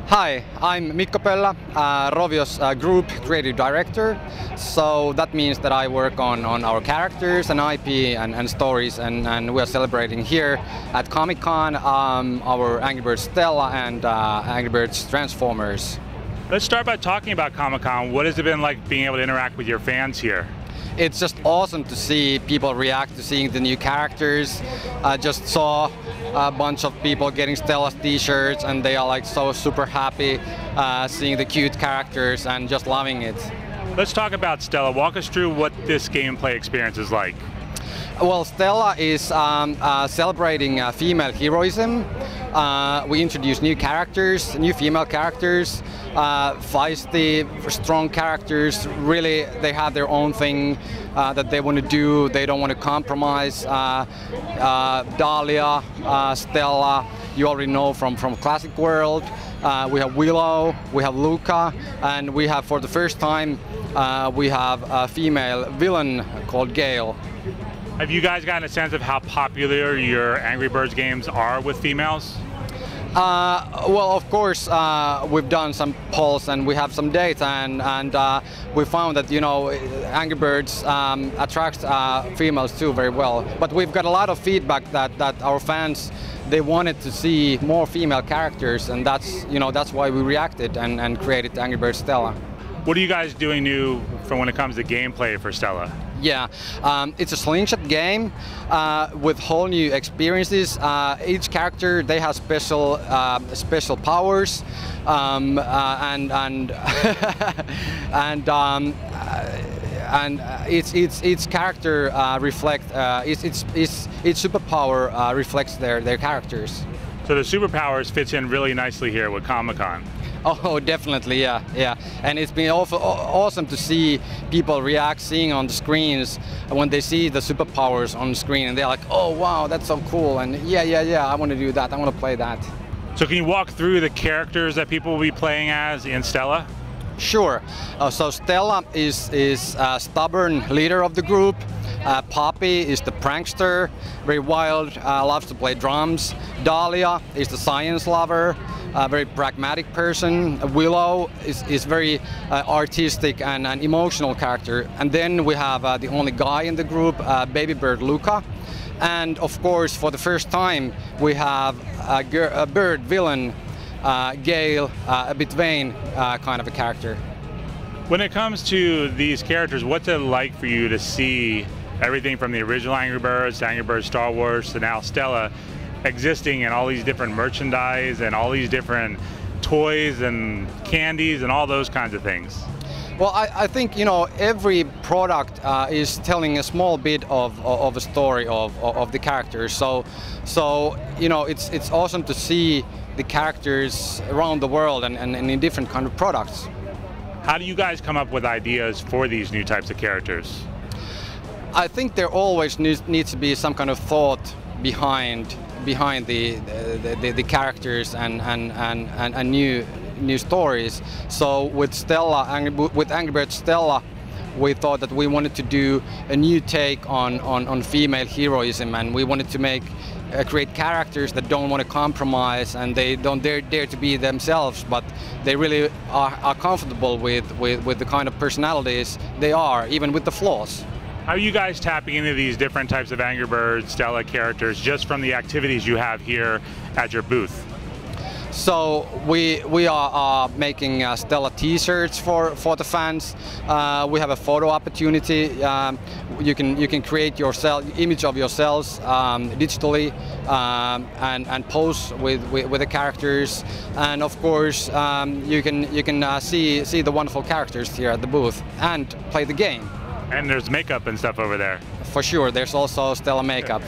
Hi, I'm Mikko, Rovio's group creative director. So that means that I work on our characters and IP and stories, and we are celebrating here at Comic-Con our Angry Birds Stella and Angry Birds Transformers. Let's start by talking about Comic-Con. What has it been like being able to interact with your fans here? It's just awesome to see people react to seeing the new characters. I just saw a bunch of people getting Stella's t-shirts and they are like so super happy seeing the cute characters and just loving it. Let's talk about Stella. Walk us through what this gameplay experience is like. Well, Stella is celebrating female heroism. We introduce new characters, new female characters, feisty, strong characters. Really, they have their own thing that they want to do. They don't want to compromise. Dahlia, Stella, you already know from Classic World. We have Willow, we have Luca, and we have, for the first time, we have a female villain called Gale. Have you guys gotten a sense of how popular your Angry Birds games are with females? Well, of course, we've done some polls and we have some data, and we found that, you know, Angry Birds attracts females too very well. But we've got a lot of feedback that our fans, they wanted to see more female characters, and that's, you know, that's why we reacted and created Angry Birds Stella. What are you guys doing new from when it comes to gameplay for Stella? Yeah, it's a slingshot game with whole new experiences. Each character, they have special powers, and each character each superpower reflects their characters. So the superpowers fits in really nicely here with Comic-Con. Oh, definitely, yeah. And it's been awesome to see people react, seeing on the screens when they see the superpowers on the screen, and they're like, oh wow, that's so cool, and yeah, I want to do that, I want to play that. So can you walk through the characters that people will be playing as in Stella? Sure. So Stella is a stubborn leader of the group. Poppy is the prankster, very wild, loves to play drums. Dahlia is the science lover, a very pragmatic person. Willow is very artistic and an emotional character. And then we have the only guy in the group, baby bird Luca. And of course, for the first time, we have a bird villain, Gale, a bit vain kind of a character. When it comes to these characters, what's it like for you to see everything from the original Angry Birds to Angry Birds Star Wars to now Stella existing in all these different merchandise and all these different toys and candies and all those kinds of things? Well, I think, you know, every product is telling a small bit of a story of the characters. So you know, it's awesome to see the characters around the world and in different kind of products. How do you guys come up with ideas for these new types of characters? I think there always needs to be some kind of thought behind the characters and new stories. So with Stella, with Angry Birds Stella, we thought that we wanted to do a new take on female heroism, and we wanted to create characters that don't want to compromise and they don't dare to be themselves, but they really are comfortable with the kind of personalities they are, even with the flaws. How are you guys tapping into these different types of Angry Birds Stella characters just from the activities you have here at your booth? So we are making Stella t-shirts for the fans. We have a photo opportunity. You can create image of yourselves digitally and pose with the characters. And of course, you can see the wonderful characters here at the booth and play the game. And there's makeup and stuff over there. For sure, there's also Stella makeup.